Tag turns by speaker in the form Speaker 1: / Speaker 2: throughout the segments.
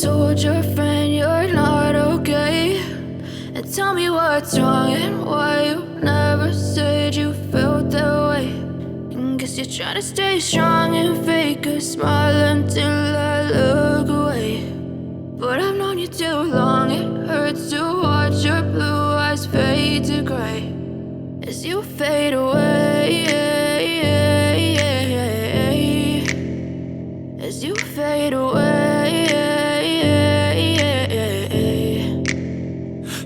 Speaker 1: told your friend you're not okay, and tell me what's wrong and why you never said you felt that way. And guess you're trying to stay strong and fake a smile until I look away. But I've known you too long, it hurts to watch your blue eyes fade to gray as you fade away, as you fade away.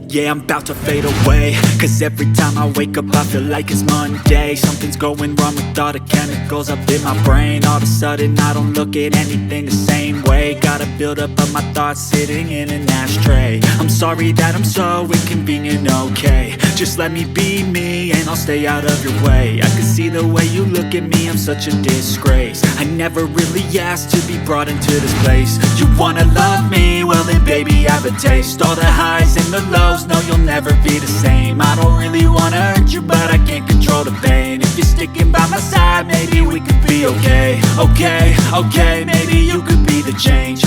Speaker 2: Yeah, I'm about to fade away, cause every time I wake up I feel like it's Monday. Something's going wrong with all the chemicals up in my brain. All of a sudden I don't look at anything the same way. Gotta build up of my thoughts sitting in an ashtray. I'm sorry that I'm so inconvenient, okay. Just let me be me and I'll stay out of your way. I can see the way you look at me, I'm such a disgrace. I never really asked to be brought into this place. You wanna love me? Well then baby I have a taste. All the highs and the lows, no you'll never be the same. I don't really wanna hurt you but I can't control the pain. If you're sticking by my side maybe we could be okay. Okay, maybe you could be the change.